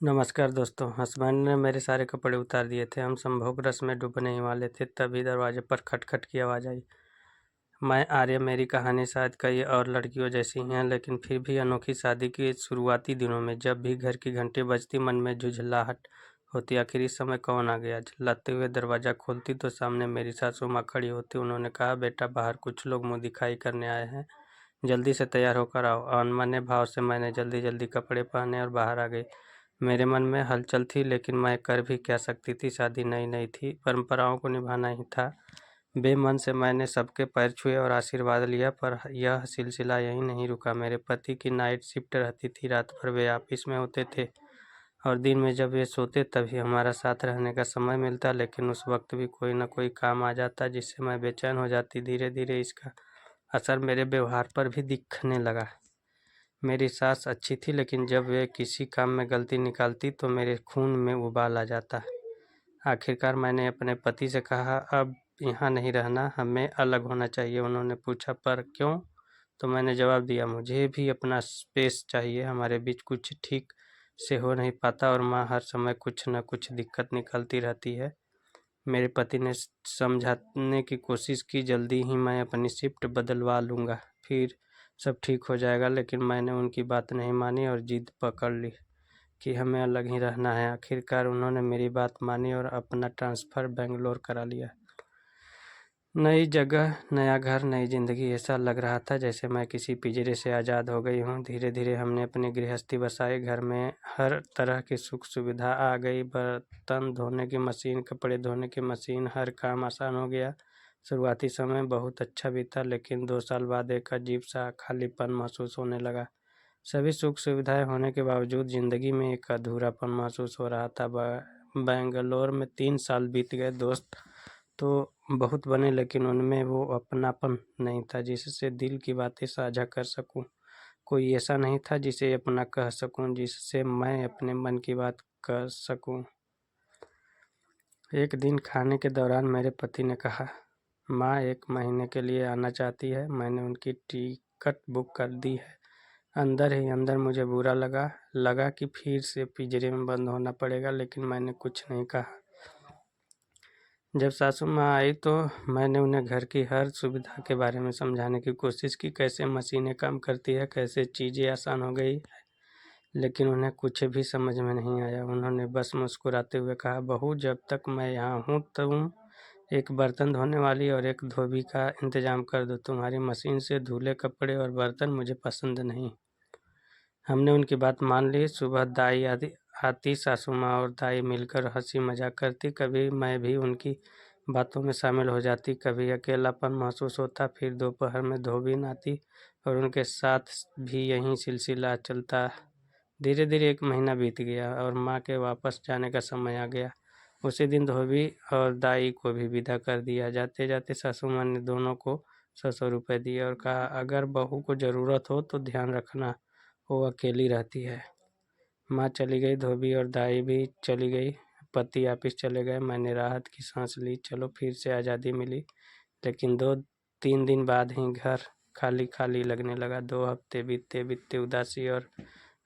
नमस्कार दोस्तों, हस्बैंड ने मेरे सारे कपड़े उतार दिए थे। हम संभोग रस में डूबने ही वाले थे, तभी दरवाजे पर खटखट की आवाज़ आई। मैं आर्य, मेरी कहानी शायद कई और लड़कियों जैसी ही है, लेकिन फिर भी अनोखी। शादी के शुरुआती दिनों में जब भी घर की घंटी बजती, मन में झुंझलाहट होती, आखिर इस समय कौन आ गया। झल्लाते हुए दरवाज़ा खोलती तो सामने मेरी सासू माँ खड़ी होती। उन्होंने कहा, बेटा बाहर कुछ लोग मुँह दिखाई करने आए हैं, जल्दी से तैयार होकर आओ। अनमने भाव से मैंने जल्दी जल्दी कपड़े पहने और बाहर आ गई। मेरे मन में हलचल थी, लेकिन मैं कर भी क्या सकती थी। शादी नई नई थी, परंपराओं को निभाना ही था। बेमन से मैंने सबके पैर छुए और आशीर्वाद लिया, पर यह सिलसिला यहीं नहीं रुका। मेरे पति की नाइट शिफ्ट रहती थी, रात भर वे ऑफिस में होते थे और दिन में जब वे सोते तभी हमारा साथ रहने का समय मिलता, लेकिन उस वक्त भी कोई न कोई काम आ जाता जिससे मैं बेचैन हो जाती। धीरे धीरे इसका असर मेरे व्यवहार पर भी दिखने लगा। मेरी सास अच्छी थी, लेकिन जब वे किसी काम में गलती निकालती तो मेरे खून में उबाल आ जाता। आखिरकार मैंने अपने पति से कहा, अब यहाँ नहीं रहना, हमें अलग होना चाहिए। उन्होंने पूछा, पर क्यों? तो मैंने जवाब दिया, मुझे भी अपना स्पेस चाहिए। हमारे बीच कुछ ठीक से हो नहीं पाता और माँ हर समय कुछ न कुछ दिक्कत निकलती रहती है। मेरे पति ने समझाने की कोशिश की, जल्दी ही मैं अपनी शिफ्ट बदलवा लूँगा, फिर सब ठीक हो जाएगा, लेकिन मैंने उनकी बात नहीं मानी और जिद पकड़ ली कि हमें अलग ही रहना है। आखिरकार उन्होंने मेरी बात मानी और अपना ट्रांसफ़र बेंगलोर करा लिया। नई जगह, नया घर, नई ज़िंदगी, ऐसा लग रहा था जैसे मैं किसी पिंजरे से आज़ाद हो गई हूँ। धीरे धीरे हमने अपनी गृहस्थी बसाई। घर में हर तरह की सुख सुविधा आ गई। बर्तन धोने की मशीन, कपड़े धोने की मशीन, हर काम आसान हो गया। शुरुआती समय बहुत अच्छा बीता, लेकिन 2 साल बाद एक अजीब सा खालीपन महसूस होने लगा। सभी सुख सुविधाएं होने के बावजूद ज़िंदगी में एक अधूरापन महसूस हो रहा था। बेंगलोर में 3 साल बीत गए। दोस्त तो बहुत बने, लेकिन उनमें वो अपनापन नहीं था जिससे दिल की बातें साझा कर सकूं। कोई ऐसा नहीं था जिसे अपना कह सकूं, जिससे मैं अपने मन की बात कर सकूं। एक दिन खाने के दौरान मेरे पति ने कहा, माँ 1 महीने के लिए आना चाहती है। मैंने उनकी टिकट बुक कर दी है। अंदर ही अंदर मुझे बुरा लगा कि फिर से पिंजरे में बंद होना पड़ेगा, लेकिन मैंने कुछ नहीं कहा। जब सासू माँ आई तो मैंने उन्हें घर की हर सुविधा के बारे में समझाने की कोशिश की, कैसे मशीनें काम करती है, कैसे चीज़ें आसान हो गई, लेकिन उन्हें कुछ भी समझ में नहीं आया। उन्होंने बस मुस्कुराते हुए कहा, बहू जब तक मैं यहाँ हूँ तुम एक बर्तन धोने वाली और एक धोबी का इंतजाम कर दो। तुम्हारी मशीन से धुले कपड़े और बर्तन मुझे पसंद नहीं। हमने उनकी बात मान ली। सुबह दाई आती, सासू माँ और दाई मिलकर हंसी मजाक करती। कभी मैं भी उनकी बातों में शामिल हो जाती, कभी अकेलापन महसूस होता। फिर दोपहर में धोबी आती और उनके साथ भी यही सिलसिला चलता। धीरे धीरे 1 महीना बीत गया और माँ के वापस जाने का समय आ गया। उसी दिन धोबी और दाई को भी विदा कर दिया। जाते जाते सासू माँ ने दोनों को 100 रुपये दिए और कहा, अगर बहू को ज़रूरत हो तो ध्यान रखना, वो अकेली रहती है। माँ चली गई, धोबी और दाई भी चली गई, पति ऑफिस चले गए। मैंने राहत की सांस ली, चलो फिर से आज़ादी मिली। लेकिन 2-3 दिन बाद ही घर खाली खाली लगने लगा। 2 हफ्ते बीतते बीतते उदासी और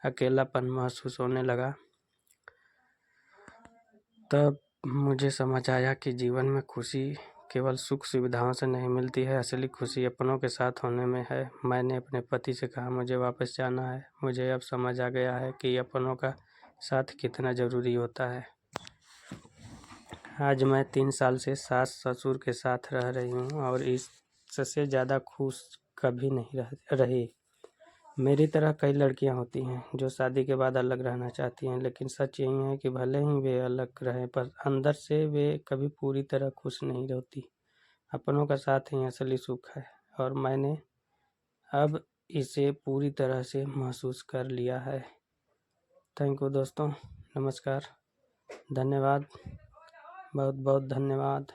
अकेलापन महसूस होने लगा। तब मुझे समझ आया कि जीवन में खुशी केवल सुख सुविधाओं से नहीं मिलती है, असली खुशी अपनों के साथ होने में है। मैंने अपने पति से कहा, मुझे वापस जाना है। मुझे अब समझ आ गया है कि अपनों का साथ कितना ज़रूरी होता है। आज मैं 3 साल से सास ससुर के साथ रह रही हूँ और इससे ज़्यादा खुश कभी नहीं रही। मेरी तरह कई लड़कियां होती हैं जो शादी के बाद अलग रहना चाहती हैं, लेकिन सच यही है कि भले ही वे अलग रहें, पर अंदर से वे कभी पूरी तरह खुश नहीं होती। अपनों का साथ ही असली सुख है और मैंने अब इसे पूरी तरह से महसूस कर लिया है। थैंक यू दोस्तों, नमस्कार, धन्यवाद, बहुत बहुत धन्यवाद।